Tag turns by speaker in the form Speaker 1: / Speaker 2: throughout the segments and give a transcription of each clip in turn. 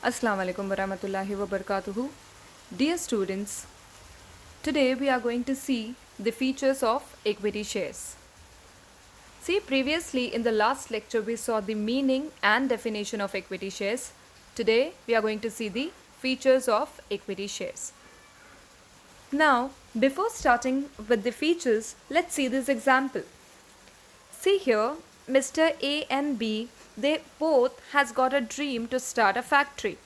Speaker 1: Assalamu alaikum warahmatullahi wabarakatuhu. Dear students, today we are going to see the features of equity shares. See, previously in the last lecture we saw the meaning and definition of equity shares. Today we are going to see the features of equity shares. Now, before starting with the features, let's see this example. See here, Mr. A and B, they both has got a dream to start a factory.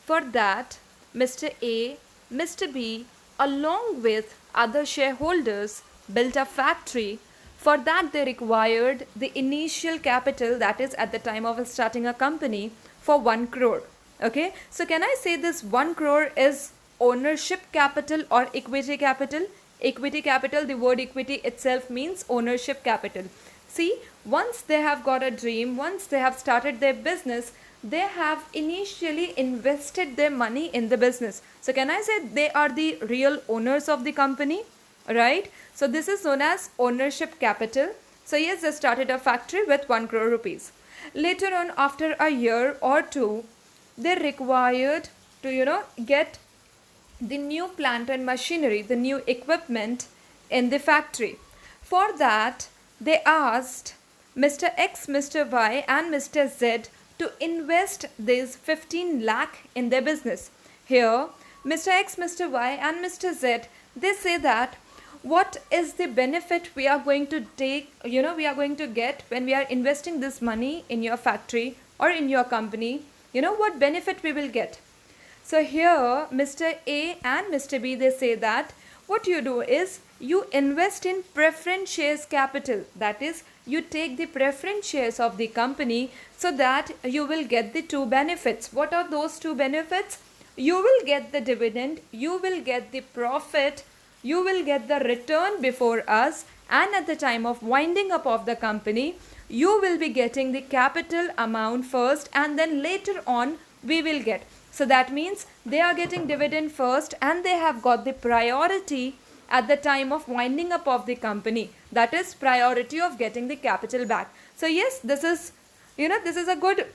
Speaker 1: For that, Mr. A, Mr. B, along with other shareholders, built a factory. For that, they required the initial capital, that is at the time of starting a company, for 1 crore. Okay, so can I say this 1 crore is ownership capital or equity capital? Equity capital, the word equity itself means ownership capital. See, once they have got a dream, once they have started their business, they have initially invested their money in the business. So can I say they are the real owners of the company, right? So this is known as ownership capital. So yes, they started a factory with 1 crore rupees. Later on, after a year or two, they required to get the new plant and machinery, the new equipment in the factory. For that, they asked Mr. X, Mr. Y and Mr. Z to invest this 15 lakh in their business. Here, Mr. X, Mr. Y and Mr. Z, they say that what is the benefit we are going to take, we are going to get when we are investing this money in your factory or in your company, what benefit we will get. So here Mr. A and Mr. B, they say that what you do is you invest in preference shares capital. That is, you take the preference shares of the company so that you will get the two benefits. What are those two benefits? You will get the dividend, you will get the profit, you will get the return before us, and at the time of winding up of the company, you will be getting the capital amount first and then later on we will get. So that means they are getting dividend first and they have got the priority at the time of winding up of the company. That is priority of getting the capital back. So yes, this is a good,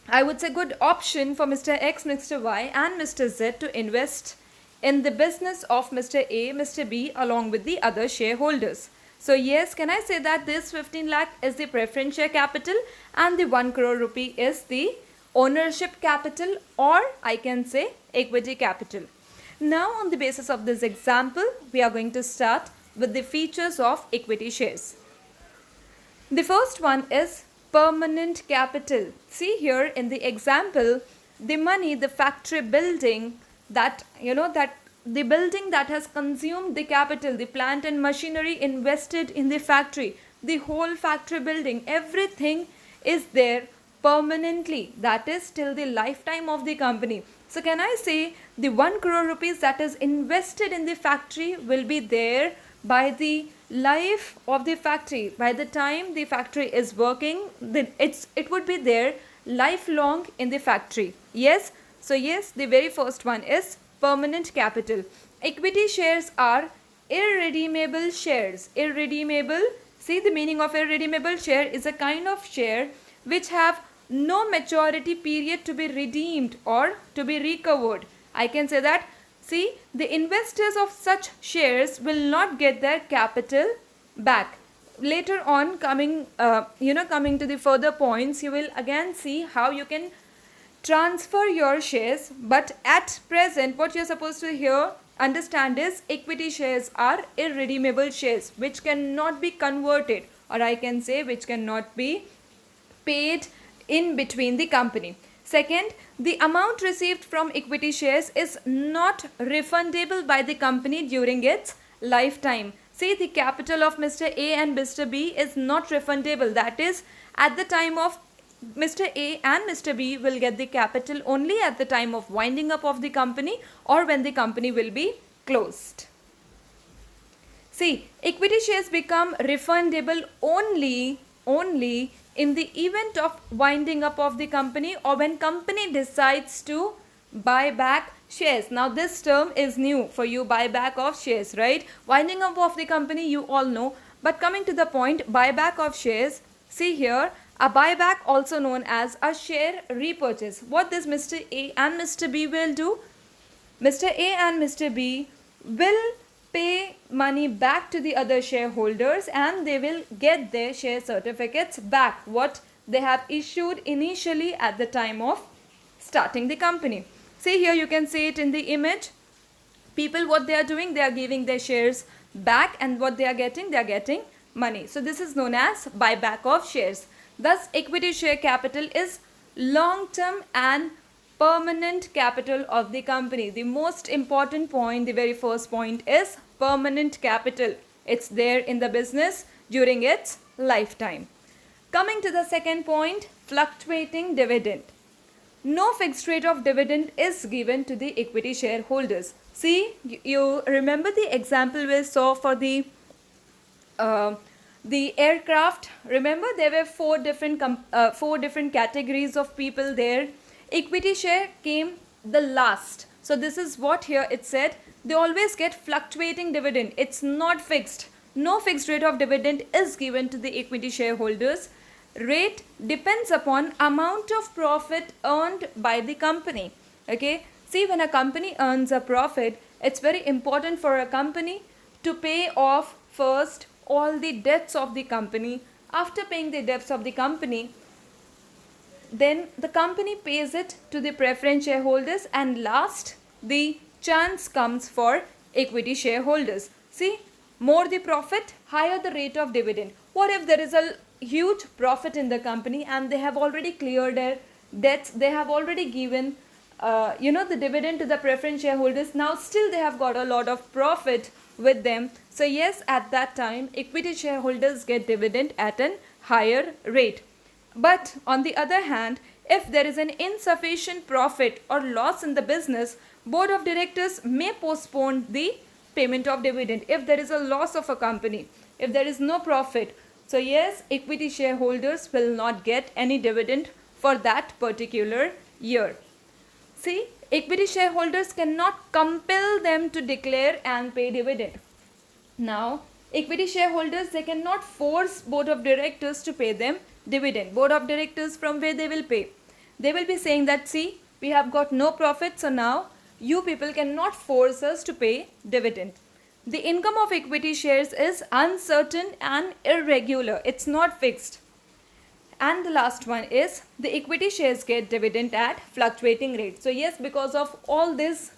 Speaker 1: I would say, good option for Mr. X, Mr. Y and Mr. Z to invest in the business of Mr. A, Mr. B along with the other shareholders. So yes, can I say that this 15 lakh is the preference share capital and the 1 crore rupee is the ownership capital, or I can say equity capital. Now on the basis of this example, we are going to start with the features of equity shares. The first one is permanent capital. See here in the example, the money, the factory building that the building that has consumed the capital, the plant and machinery invested in the factory, the whole factory building, everything is there permanently, that is till the lifetime of the company. So can I say the 1 crore rupees that is invested in the factory will be there by the life of the factory. By the time the factory is working, it would be there lifelong in the factory. Yes, so yes, the very first one is permanent capital. Equity shares are irredeemable shares. Irredeemable, see, the meaning of irredeemable share is a kind of share which have no maturity period to be redeemed or to be recovered. I can say that, see, the investors of such shares will not get their capital back. Later on, coming to the further points, you will again see how you can transfer your shares. But at present, what you're supposed to here understand is equity shares are irredeemable shares which cannot be converted, or I can say which cannot be paid in between the company. Second, the amount received from equity shares is not refundable by the company during its lifetime. See, the capital of Mr. A and Mr. B is not refundable. That is, at the time of Mr. A and Mr. B will get the capital only at the time of winding up of the company or when the company will be closed. See, equity shares become refundable only in the event of winding up of the company or when company decides to buy back shares. Now this term is new for you, buyback of shares, right? Winding up of the company you all know, but coming to the point, buyback of shares, see here, A buyback, also known as a share repurchase. What this Mr. A and Mr. B will do? Mr. A and Mr. B will pay money back to the other shareholders and they will get their share certificates back, what they have issued initially at the time of starting the company. See here, you can see it in the image. People, what they are doing, they are giving their shares back, and what they are getting money. So this is known as buyback of shares. Thus, equity share capital is long-term and permanent capital of the company. The most important point, the very first point, is permanent capital. It's there in the business during its lifetime. Coming to the second point, fluctuating dividend. No fixed rate of dividend is given to the equity shareholders. See, you remember the example we saw for the aircraft. Remember, there were four different categories of people there. Equity share came the last. So this is what here it said. They always get fluctuating dividend. It's not fixed. No fixed rate of dividend is given to the equity shareholders. Rate depends upon amount of profit earned by the company. Okay. See, when a company earns a profit, it's very important for a company to pay off first all the debts of the company. After paying the debts of the company, then the company pays it to the preference shareholders, and last the chance comes for equity shareholders. See, more the profit, higher the rate of dividend. What if there is a huge profit in the company and they have already cleared their debts, they have already given the dividend to the preference shareholders, now still they have got a lot of profit with them. So yes, at that time equity shareholders get dividend at an higher rate. But on the other hand, if there is an insufficient profit or loss in the business, board of directors may postpone the payment of dividend. If there is a loss of a company, if there is no profit, so yes, equity shareholders will not get any dividend for that particular year. See, equity shareholders cannot compel them to declare and pay dividend. Now, equity shareholders, they cannot force board of directors to pay them dividend. Board of directors, from where they will pay? They will be saying that, see, we have got no profit, so now you people cannot force us to pay dividend. The income of equity shares is uncertain and irregular. It's not fixed. And the last one is the equity shares get dividend at fluctuating rates. So yes, because of all this,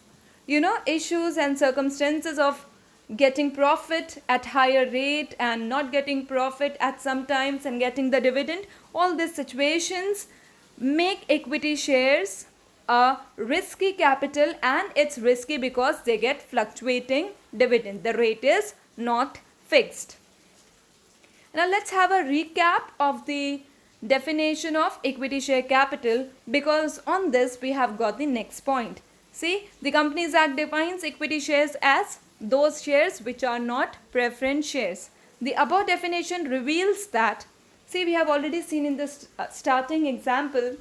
Speaker 1: issues and circumstances of getting profit at higher rate and not getting profit at some times and getting the dividend, all these situations make equity shares a risky capital, and it's risky because they get fluctuating dividend. The rate is not fixed. Now let's have a recap of the definition of equity share capital, because on this we have got the next point. See, the Companies Act defines equity shares as those shares which are not preference shares. The above definition reveals that, see, we have already seen in this starting example,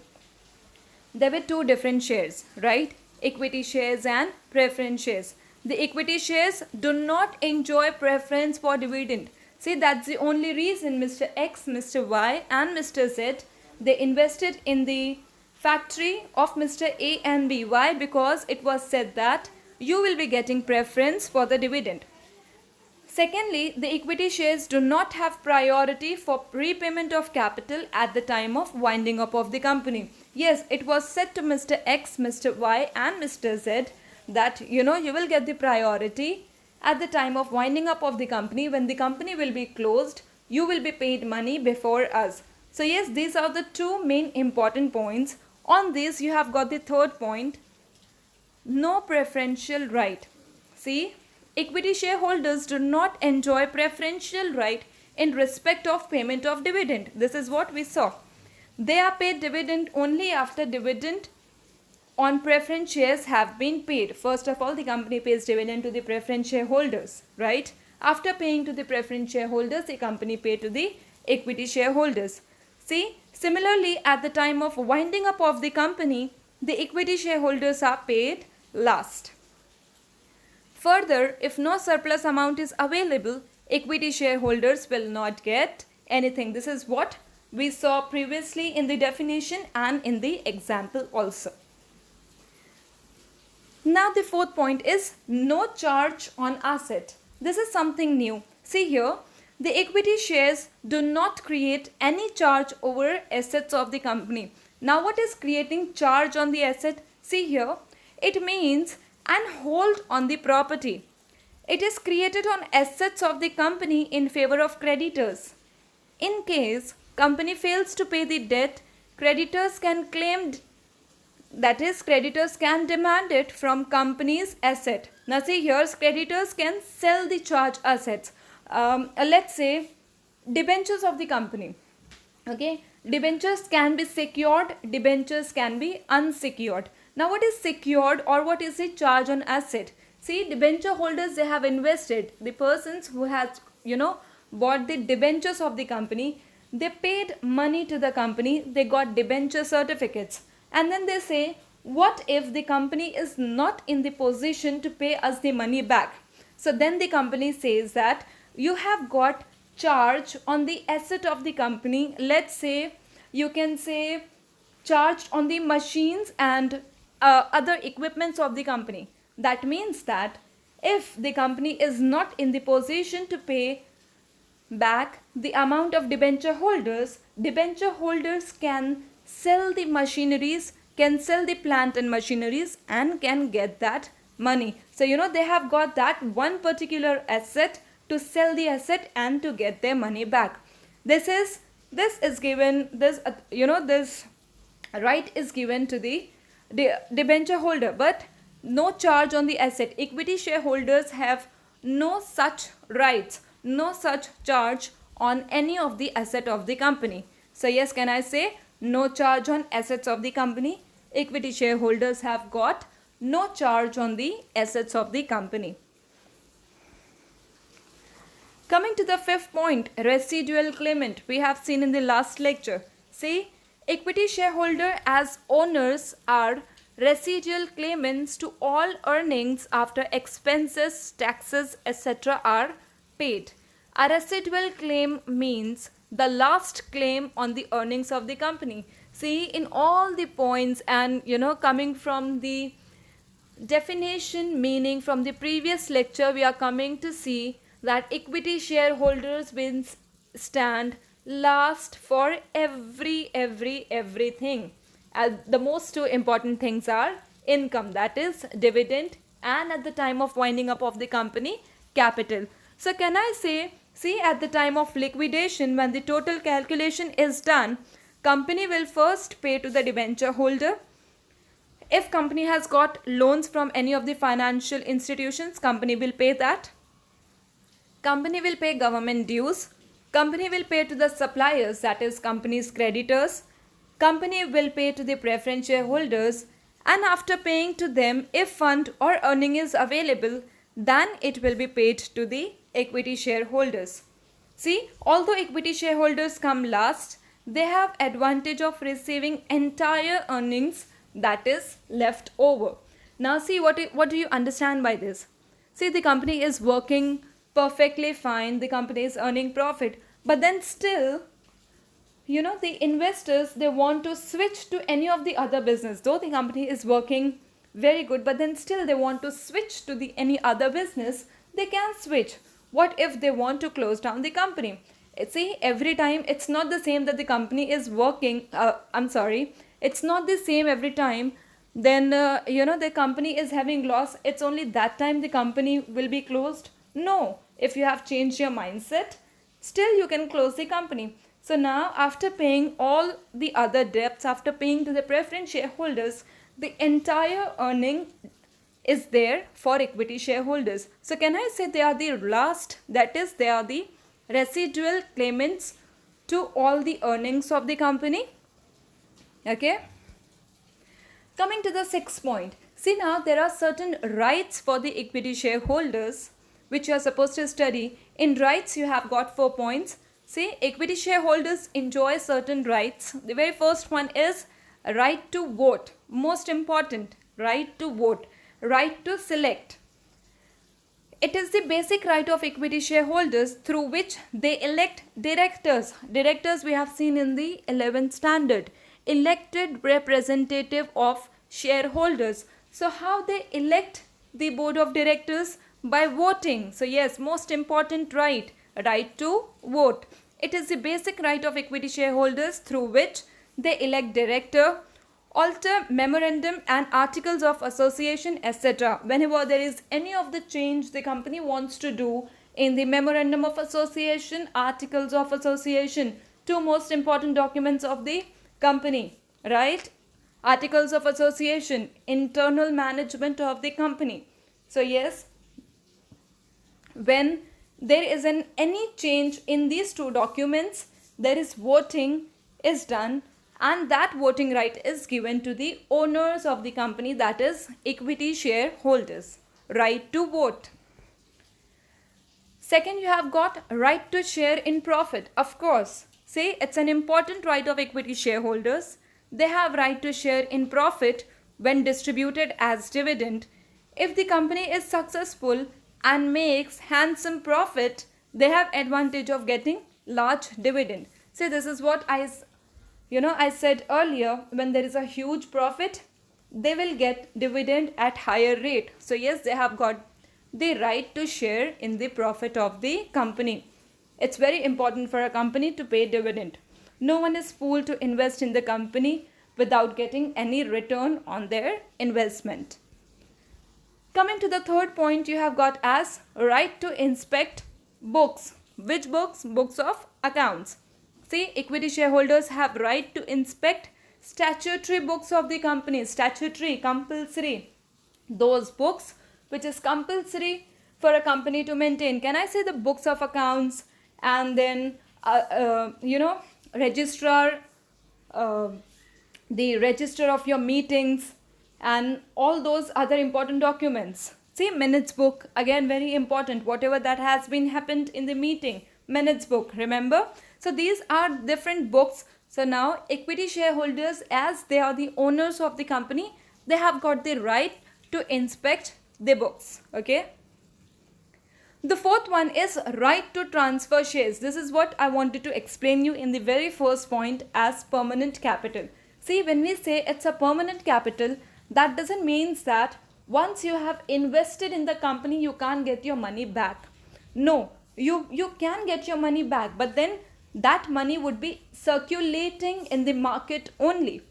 Speaker 1: there were two different shares, right? Equity shares and preference shares. The equity shares do not enjoy preference for dividend. See, that's the only reason Mr. X, Mr. Y and Mr. Z, they invested in the factory of Mr. A and B. Why? Because it was said that you will be getting preference for the dividend. Secondly, the equity shares do not have priority for repayment of capital at the time of winding up of the company. Yes, it was said to Mr. X, Mr. Y and Mr. Z that you will get the priority at the time of winding up of the company. When the company will be closed, you will be paid money before us. So yes, these are the two main important points. On this you have got the third point, no preferential right. See, equity shareholders do not enjoy preferential right in respect of payment of dividend. This is what we saw. They are paid dividend only after dividend on preference shares have been paid. First of all, the company pays dividend to the preference shareholders, right? After paying to the preference shareholders, the company pays to the equity shareholders. See, similarly, at the time of winding up of the company, the equity shareholders are paid last. Further, if no surplus amount is available, equity shareholders will not get anything. This is what We saw previously in the definition and in the example also. Now the fourth point is no charge on asset. This is something new. See here, the equity shares do not create any charge over assets of the company. Now what is creating charge on the asset? See here, it means an hold on the property. It is created on assets of the company in favor of creditors. In case company fails to pay the debt, creditors can claim, that is, creditors can demand it from company's asset. Now see here, creditors can sell the charge assets. Let's say debentures of the company. Okay, debentures can be secured, debentures can be unsecured. Now what is secured or what is the charge on asset? See, debenture holders, they have invested. The persons who has, bought the debentures of the company, they paid money to the company, they got debenture certificates. And then they say, what if the company is not in the position to pay us the money back? So then the company says that you have got charge on the asset of the company. Let's say, you can say charged on the machines and other equipments of the company. That means that if the company is not in the position to pay back the amount of debenture holders can sell the machineries, can sell the plant and machineries and can get that money. So they have got that one particular asset to sell the asset and to get their money back. This is given, this right is given to the debenture holder, but no charge on the asset. Equity shareholders have no such rights, no such charge on any of the asset of the company. So yes, can I say no charge on assets of the company? Equity shareholders have got no charge on the assets of the company. Coming to the fifth point, residual claimant, we have seen in the last lecture. See, equity shareholder as owners are residual claimants to all earnings after expenses, taxes, etc. are paid. A residual claim means the last claim on the earnings of the company. See, in all the points and coming from the definition meaning from the previous lecture, we are coming to see that equity shareholders will stand last for everything. The most two important things are income, that is dividend, and at the time of winding up of the company, capital. So can I say, see, at the time of liquidation, when the total calculation is done, company will first pay to the debenture holder. If company has got loans from any of the financial institutions, company will pay that. Company will pay government dues. Company will pay to the suppliers, that is company's creditors. Company will pay to the preference shareholders, and after paying to them, if fund or earning is available, then it will be paid to the equity shareholders. See, although equity shareholders come last, they have advantage of receiving entire earnings that is left over. Now see, what do you understand by this? See, the company is working perfectly fine, the company is earning profit, but then still the investors, they want to switch to any of the other business. Though the company is working very good, but then still they want to switch to the any other business, they can switch. What if they want to close down the company? See, every time it's not the same that the company is working, it's not the same every time. Then the company is having loss, it's only that time the company will be closed. No, if you have changed your mindset, still you can close the company. So now, after paying all the other debts, after paying to the preference shareholders, the entire earning is there for equity shareholders. So can I say they are the last, that is, they are the residual claimants to all the earnings of the company. Okay. Coming to the sixth point. See, now there are certain rights for the equity shareholders which you are supposed to study. In rights, you have got 4 points. See, equity shareholders enjoy certain rights. The very first one is right to vote. Most important, right to vote. Right to select. It is the basic right of equity shareholders through which they elect directors. Directors we have seen in the 11th standard. Elected representative of shareholders. So how they elect the board of directors? By voting. So yes, most important right to vote. It is the basic right of equity shareholders through which they elect director, alter memorandum and articles of association, etc. Whenever there is any of the change the company wants to do in the memorandum of association, articles of association, two most important documents of the company, right? Articles of association, internal management of the company. So yes, when there is any change in these two documents, there is voting is done, and that voting right is given to the owners of the company, that is equity shareholders. Right to vote. Second, you have got right to share in profit. Of course, say it's an important right of equity shareholders. They have right to share in profit when distributed as dividend. If the company is successful and makes handsome profit, they have advantage of getting large dividend. See, this is what I said earlier, when there is a huge profit, they will get dividend at higher rate. So yes, they have got the right to share in the profit of the company. It's very important for a company to pay dividend. No one is fooled to invest in the company without getting any return on their investment. Coming to the third point, you have got as right to inspect books. Which books? Books of accounts. See, equity shareholders have right to inspect statutory books of the company. Statutory, compulsory. Those books which is compulsory for a company to maintain. Can I say the books of accounts, and then registrar, the register of your meetings, and all those other important documents. See, minutes book, again very important, whatever that has been happened in the meeting, minutes book, remember? So these are different books. So now equity shareholders, as they are the owners of the company, they have got the right to inspect the books. Okay. The fourth one is right to transfer shares. This is what I wanted to explain you in the very first point as permanent capital. See, when we say it's a permanent capital, that doesn't mean that once you have invested in the company, you can't get your money back. No, you can get your money back, but then that money would be circulating in the market only.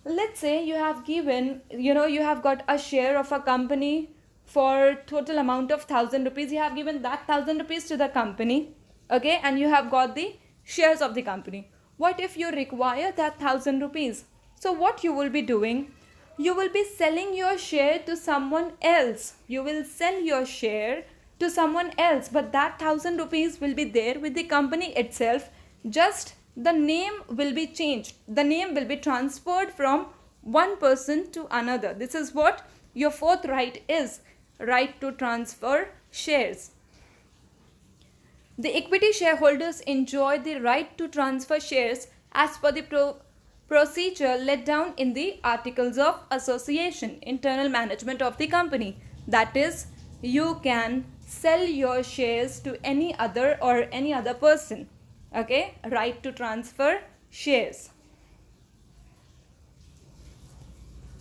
Speaker 1: Let's say you have given, you have got a share of a company for total amount of 1,000 rupees. You have given that 1,000 rupees to the company, okay, and you have got the shares of the company. What if you require that 1,000 rupees? So what you will be doing? You will be selling your share to someone else. You will sell your share to someone else, but that 1,000 rupees will be there with the company itself. Just the name will be changed. The name will be transferred from one person to another. This is what your fourth right is. Right to transfer shares. The equity shareholders enjoy the right to transfer shares as per the procedure laid down in the Articles of Association, internal management of the company. That is, you can sell your shares to any other person. Okay, right to transfer shares.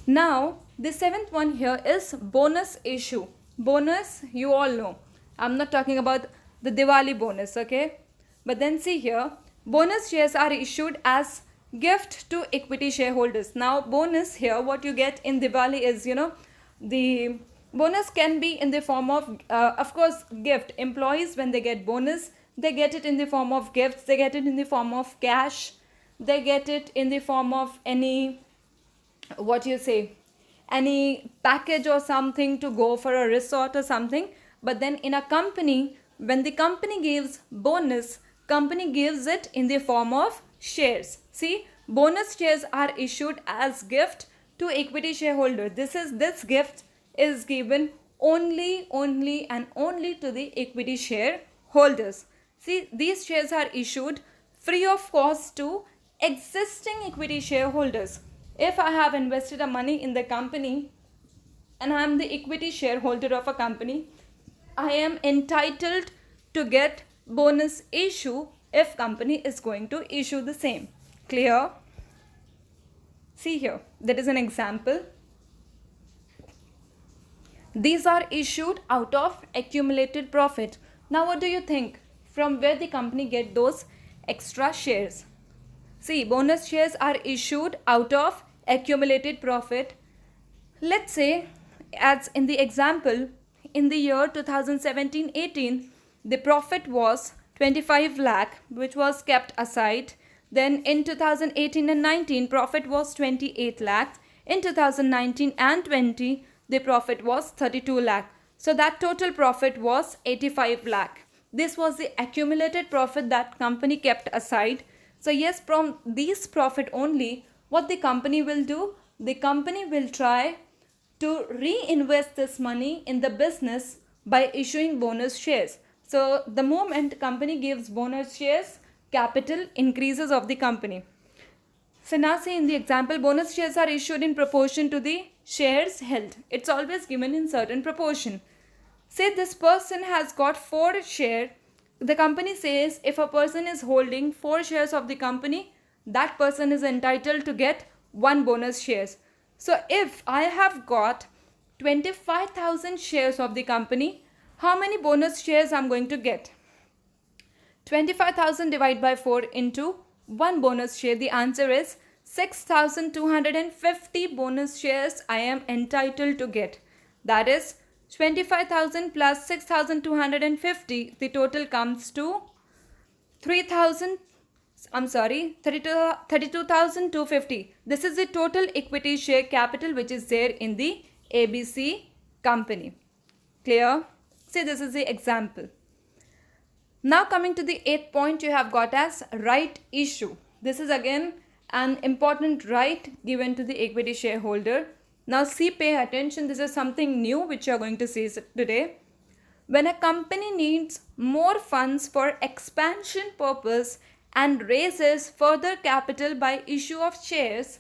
Speaker 1: Now, the seventh one here is bonus issue. Bonus, you all know. I'm not talking about the Diwali bonus, okay? But then see here, bonus shares are issued as gift to equity shareholders. Now, bonus here, what you get in Diwali is, the bonus can be in the form of course, gift. Employees, when they get bonus, they get it in the form of gifts. They get it in the form of cash. They get it in the form of any package or something to go for a resort or something. But then in a company, when the company gives bonus, company gives it in the form of shares. See, bonus shares are issued as gift to equity shareholder. This gift is given only to the equity shareholders. See, these shares are issued free of cost to existing equity shareholders. If I have invested a money in the company and I am the equity shareholder of a company, I am entitled to get bonus issue if company is going to issue the same. Clear? See here, that is an example. These are issued out of accumulated profit. Now what do you think? From where the company get those extra shares? See, bonus shares are issued out of accumulated profit. Let's say, as in the example, in the year 2017-18, the profit was 25 lakh, which was kept aside. Then in 2018 and 19, profit was 28 lakh. In 2019 and 20, the profit was 32 lakh. So that total profit was 85 lakh. This was the accumulated profit that company kept aside. So yes, from these profit only, what the company will do? The company will try to reinvest this money in the business by issuing bonus shares. So the moment company gives bonus shares, capital increases of the company. So now see in the example, bonus shares are issued in proportion to the shares held. It's always given in certain proportion. Say this person has got 4 shares. The company says if a person is holding 4 shares of the company, that person is entitled to get 1 bonus shares. So if I have got 25,000 shares of the company, how many bonus shares I'm going to get? 25,000 divided by 4 into 1 bonus share. The answer is 6,250 bonus shares I am entitled to get. That is 25,000 plus 6,250. The total comes to 32,250. This is the total equity share capital which is there in the ABC company. Clear? See, this is the example. Now coming to the 8th point, you have got as right issue. This is again an important right given to the equity shareholder. Now see, pay attention. This is something new which you are going to see today. When a company needs more funds for expansion purpose and raises further capital by issue of shares,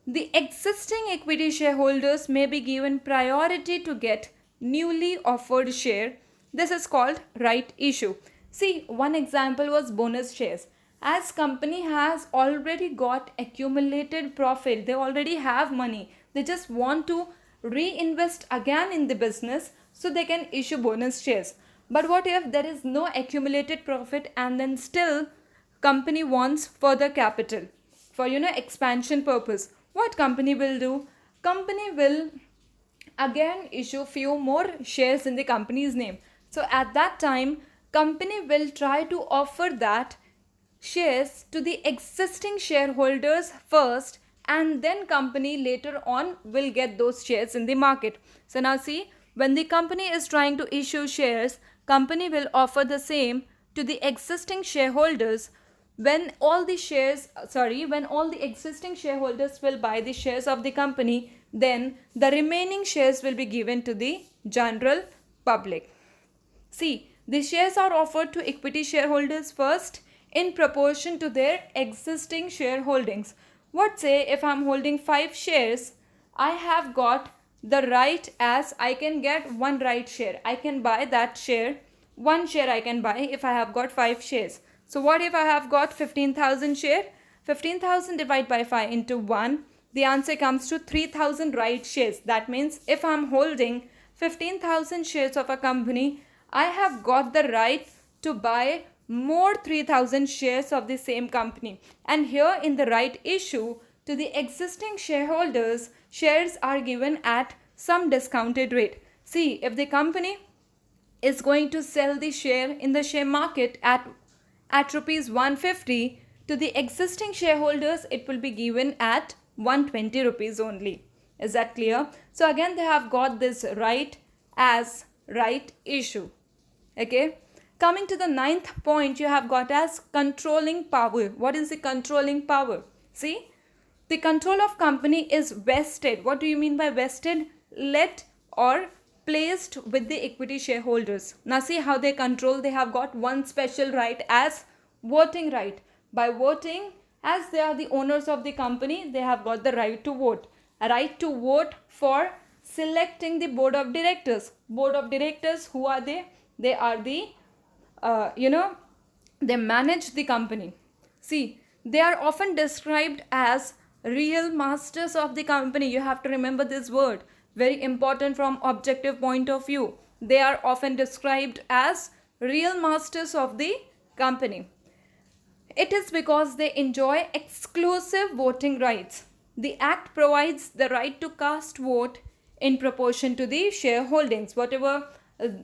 Speaker 1: the existing equity shareholders may be given priority to get newly offered share. This is called right issue. See, one example was bonus shares. As company has already got accumulated profit, they already have money. They just want to reinvest again in the business so they can issue bonus shares. But what if there is no accumulated profit and then still company wants further capital for expansion purpose? What company will do? Company will again issue few more shares in the company's name. So at that time, company will try to offer that shares to the existing shareholders first, and then company later on will get those shares in the market. So now see, when the company is trying to issue shares, company will offer the same to the existing shareholders. When all the existing shareholders will buy the shares of the company, then the remaining shares will be given to the general public. See, the shares are offered to equity shareholders first in proportion to their existing shareholdings. What say if I'm holding 5 shares, I have got the right as I can get 1 right share. I can buy that share. 1 share I can buy if I have got 5 shares. So what if I have got 15,000 share? 15,000 divided by 5 into 1. The answer comes to 3,000 right shares. That means if I'm holding 15,000 shares of a company, I have got the right to buy more 3,000 shares of the same company. And here in the right issue to the existing shareholders, shares are given at some discounted rate. See, if the company is going to sell the share in the share market at rupees 150, to the existing shareholders it will be given at 120 rupees only. Is that clear? So again they have got this right as right issue. Okay. Coming to the 9th point, you have got as controlling power. What is the controlling power? See, the control of company is vested. What do you mean by vested? Let or placed with the equity shareholders. Now see how they control. They have got one special right as voting right. By voting, as they are the owners of the company, they have got the right to vote. A right to vote for selecting the board of directors. Board of directors, who are they? They are the, they manage the company. See, they are often described as real masters of the company. You have to remember this word. Very important from objective point of view. They are often described as real masters of the company. It is because they enjoy exclusive voting rights. The Act provides the right to cast vote in proportion to the shareholdings. Whatever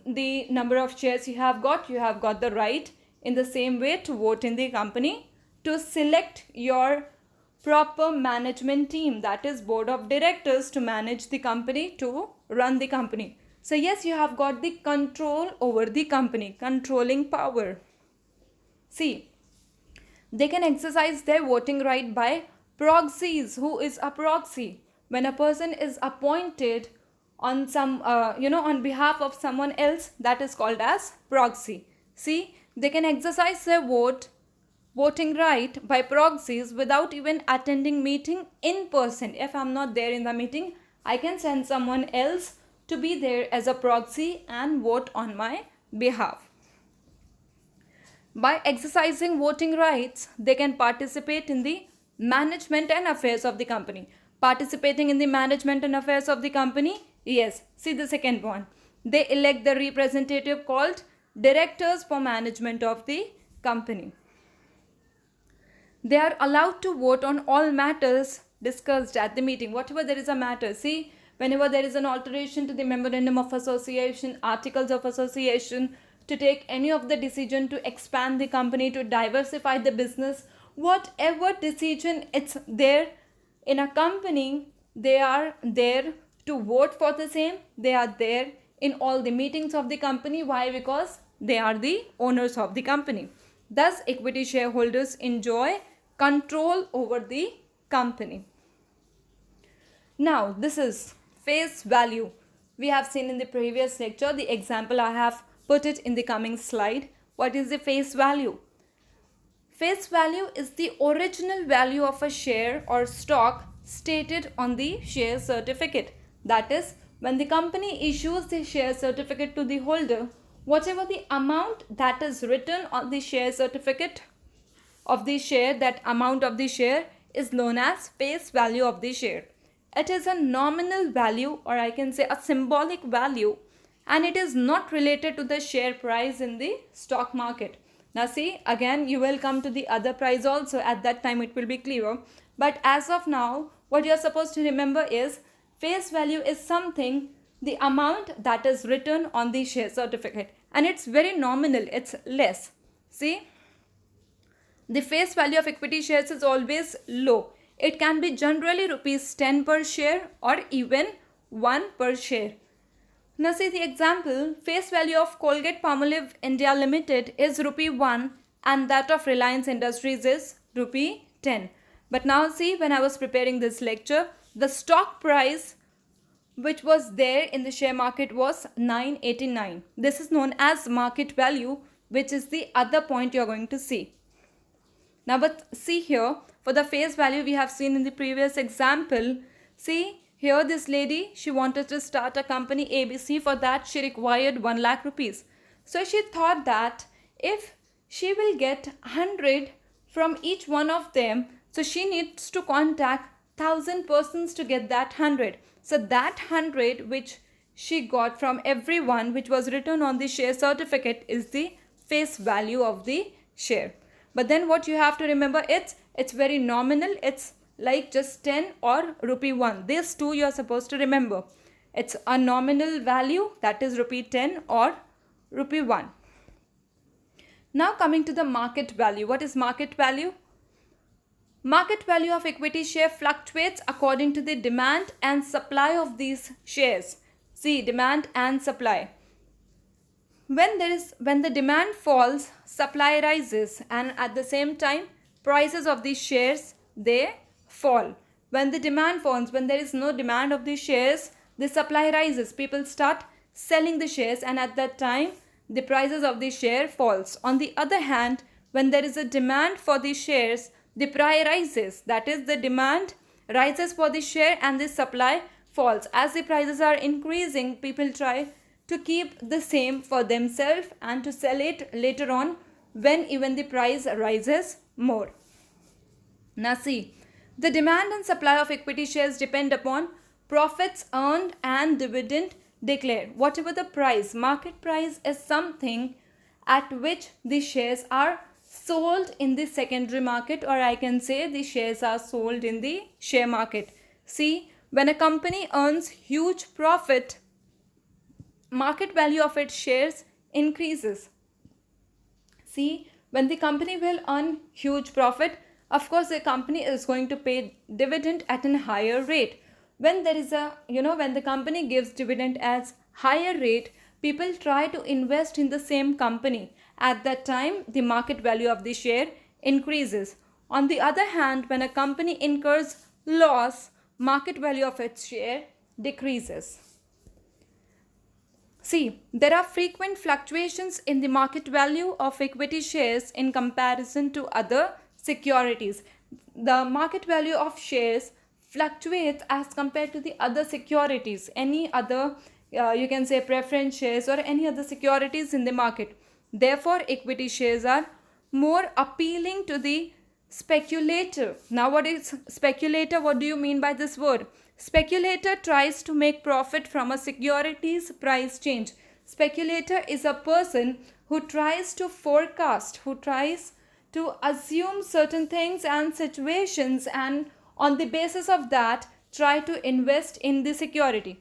Speaker 1: the number of shares you have got the right in the same way to vote in the company, to select your proper management team, that is board of directors, to manage the company, to run the company. So yes, you have got the control over the company, controlling power. See, they can exercise their voting right by proxies. Who is a proxy? When a person is appointed on some, on behalf of someone else, that is called as proxy. See, they can exercise their voting right by proxies without even attending meeting in person. If I'm not there in the meeting, I can send someone else to be there as a proxy and vote on my behalf. By exercising voting rights, they can participate in the management and affairs of the company. Participating in the management and affairs of the company? Yes. See the second one. They elect the representative called directors for management of the company. They are allowed to vote on all matters discussed at the meeting. Whatever there is a matter. See, whenever there is an alteration to the memorandum of association, articles of association, to take any of the decision to expand the company, to diversify the business, whatever decision it's there in a company, they are there to vote for the same. They are there in all the meetings of the company. Why? Because they are the owners of the company. Thus, equity shareholders enjoy control over the company. Now, this is face value. We have seen in the previous lecture. The example I have put it in the coming slide. What is the face value? Face value is the original value of a share or stock stated on the share certificate. That is, when the company issues the share certificate to the holder, whatever the amount that is written on the share certificate of the share, that amount of the share is known as face value of the share. It is a nominal value, or I can say a symbolic value, and it is not related to the share price in the stock market. Now see, again you will come to the other price also. At that time it will be clearer. But as of now, what you are supposed to remember is face value is something, the amount that is written on the share certificate, and it's very nominal, it's less. See, the face value of equity shares is always low. It can be generally rupees 10 per share or even 1 per share. Now see the example, face value of Colgate-Palmolive India Limited is rupee 1 and that of Reliance Industries is rupee 10. But now see, when I was preparing this lecture, the stock price which was there in the share market was 989. This is known as market value, which is the other point you are going to see. Now but see here, for the face value we have seen in the previous example. See, here this lady, she wanted to start a company ABC. For that she required 1 lakh rupees. So she thought that if she will get 100 from each one of them, so she needs to contact 1000 persons to get that 100. So that 100 which she got from everyone, which was written on the share certificate, is the face value of the share. But then what you have to remember, it's very nominal. It's like just 10 or rupee 1. These two you are supposed to remember. It's a nominal value, that is rupee 10 or rupee 1. Now coming to the market value. What is market value? Market value of equity share fluctuates according to the demand and supply of these shares. See, demand and supply. When the demand falls, supply rises, and at the same time prices of these shares, they fall. When the demand falls, when there is no demand of these shares, the supply rises. People start selling the shares, and at that time the prices of the share falls. On the other hand, when there is a demand for the shares, the price rises. That is, the demand rises for the share and the supply falls. As the prices are increasing, people try to keep the same for themselves and to sell it later on when even the price rises more. Now see, the demand and supply of equity shares depend upon profits earned and dividend declared. Whatever the price, market price is something at which the shares are sold in the secondary market, or I can say the shares are sold in the share market. See, when a company earns huge profit, market value of its shares increases. See, when the company will earn huge profit, of course the company is going to pay dividend at a higher rate. When there is a, when the company gives dividend as higher rate, people try to invest in the same company. At that time, the market value of the share increases. On the other hand, when a company incurs loss, market value of its share decreases. See, there are frequent fluctuations in the market value of equity shares in comparison to other securities. The market value of shares fluctuates as compared to the other securities, any other, you can say preference shares or any other securities in the market. Therefore, equity shares are more appealing to the speculator. Now, what is speculator? What do you mean by this word? Speculator tries to make profit from a security's price change. Speculator is a person who tries to forecast, who tries to assume certain things and situations, and on the basis of that try to invest in the security.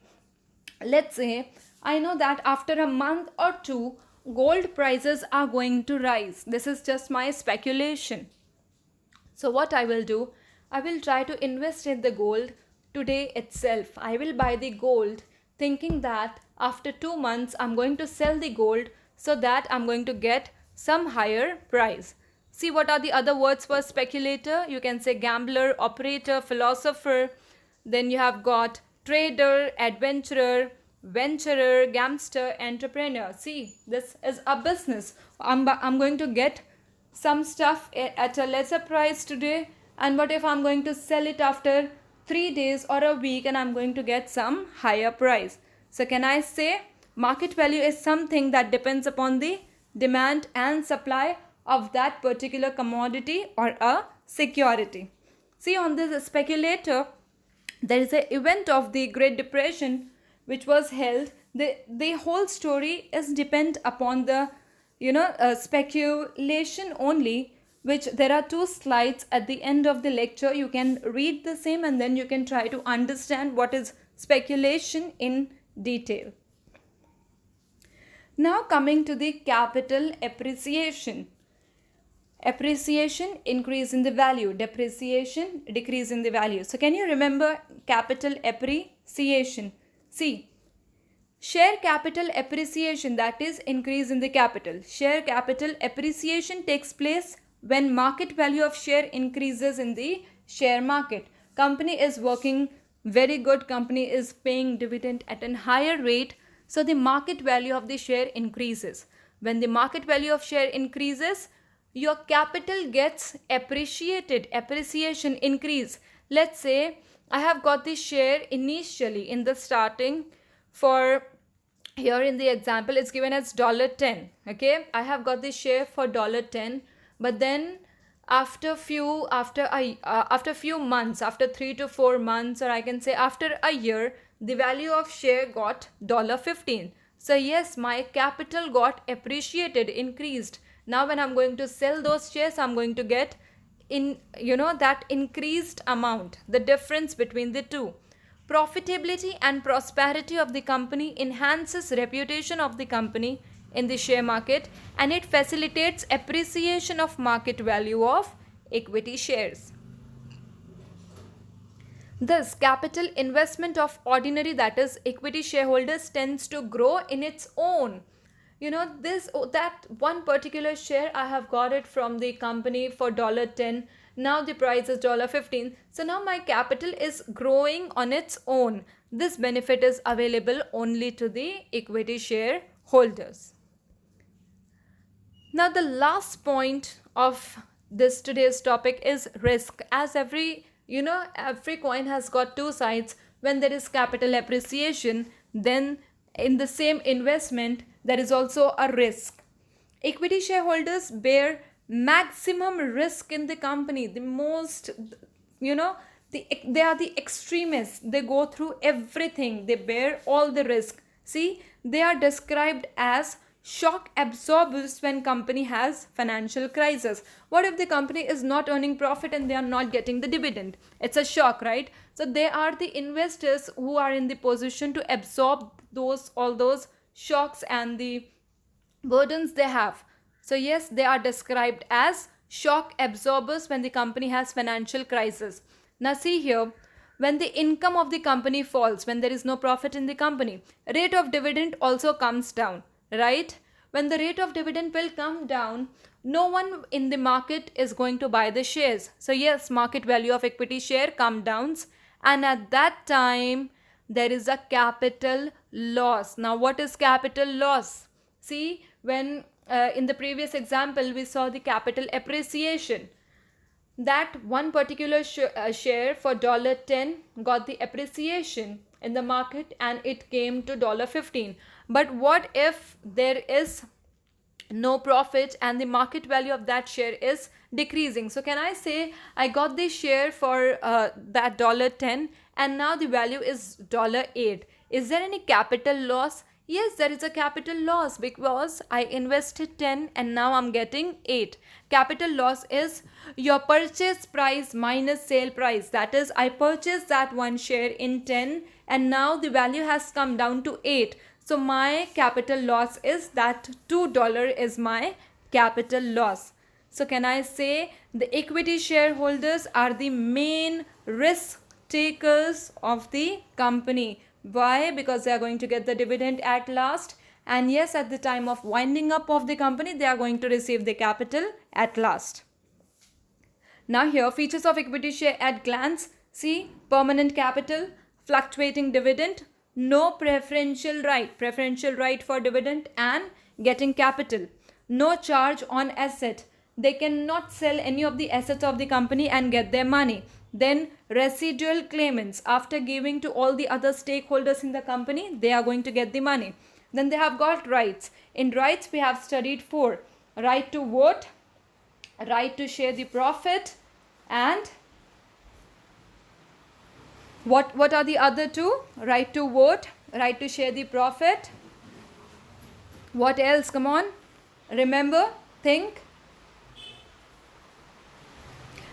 Speaker 1: Let's say I know that after a month or two gold prices are going to rise. This is just my speculation. So what I will do, I will try to invest in the gold today itself. I will buy the gold thinking that after 2 months I'm going to sell the gold so that I'm going to get some higher price. See, what are the other words for speculator? You can say gambler, operator, philosopher. Then you have got trader, adventurer, venturer, gamster, entrepreneur. See, this is a business. I'm going to get some stuff at a lesser price today, and what if I'm going to sell it after 3 days or a week and I'm going to get some higher price? So can I say market value is something that depends upon the demand and supply of that particular commodity or a security. See, on this speculator, there is an event of the Great Depression which was held. The whole story is depend upon the speculation only, which there are 2 slides at the end of the lecture. You can read the same and then you can try to understand what is speculation in detail. Now coming to the capital appreciation. Appreciation, increase in the value. Depreciation, decrease in the value. So can you remember capital appreciation? See, share capital appreciation, that is increase in the capital. Share capital appreciation takes place when market value of share increases in the share market. Company is working very good, company is paying dividend at a higher rate, so the market value of the share increases. When the market value of share increases, your capital gets appreciated, appreciation increase. Let's say I have got the share initially in the starting for, here in the example it's given as $10. Okay, I have got the share for $10, but then after few months, after 3 to 4 months, or I can say after a year, the value of share got $15. So yes, my capital got appreciated, increased. Now when I'm going to sell those shares, I'm going to get that increased amount, the difference between the two. Profitability and prosperity of the company enhances reputation of the company in the share market, and it facilitates appreciation of market value of equity shares. Thus, capital investment of ordinary, that is equity shareholders, tends to grow in its own. That one particular share, I have got it from the company for $10. Now the price is $15. So now my capital is growing on its own. This benefit is available only to the equity shareholders. Now the last point of today's topic is risk. As every coin has got 2 sides, when there is capital appreciation, then in the same investment there is also a risk. Equity shareholders bear maximum risk in the company, the most, they are the extremists. They go through everything, they bear all the risk. See, they are described as shock absorbers when company has financial crisis. What if the company is not earning profit and they are not getting the dividend? It's a shock, right? So they are the investors who are in the position to absorb all those shocks and the burdens they have. So yes, they are described as shock absorbers when the company has financial crisis. Now see here, when the income of the company falls, when there is no profit in the company, rate of dividend also comes down, right? When the rate of dividend will come down, no one in the market is going to buy the shares. So yes, market value of equity share come downs, and at that time there is a capital loss. Now what is capital loss? See, when in the previous example we saw the capital appreciation, that one particular share for $10 got the appreciation in the market and it came to $15. But what if there is no profit and the market value of that share is decreasing? So can I say I got this share for that $10 and now the value is $8? Is there any capital loss? Yes, there is a capital loss because I invested 10 and now I'm getting 8. Capital loss is your purchase price minus sale price. That is, I purchased that one share in 10 and now the value has come down to 8. So my capital loss is that $2 is my capital loss. So can I say the equity shareholders are the main risk takers of the company? Why? Because they are going to get the dividend at last, and yes, at the time of winding up of the company they are going to receive the capital at last. Now here, features of equity share at glance. See, permanent capital, fluctuating dividend, no preferential right for dividend and getting capital, no charge on asset, they cannot sell any of the assets of the company and get their money. Then residual claimants, after giving to all the other stakeholders in the company, they are going to get the money. Then they have got rights. In rights we have studied 4: right to vote, right to share the profit, and what are the other 2? Right to vote, right to share the profit. What else? Come on, remember, think.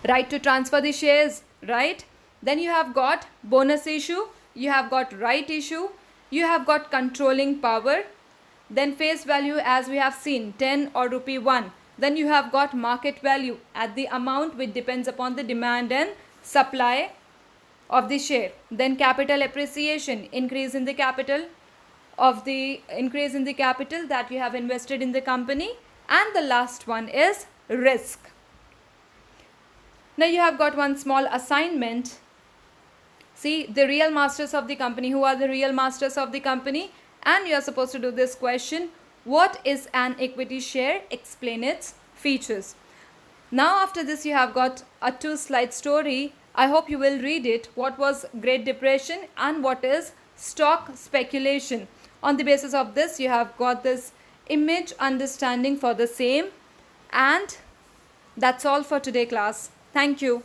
Speaker 1: Right to transfer the shares, right? Then you have got bonus issue, you have got right issue, you have got controlling power. Then face value, as we have seen, 10 or rupee 1. Then you have got market value at the amount which depends upon the demand and supply of the share. Then capital appreciation, increase in the capital that you have invested in the company. And the last one is risk. Now you have got one small assignment. See, the real masters of the company. Who are the real masters of the company? And you are supposed to do this question: what is an equity share? Explain its features. Now after this you have got a 2-slide story. I hope you will read it. What was Great Depression and what is stock speculation? On the basis of this you have got this image understanding for the same. And that's all for today, class. Thank you.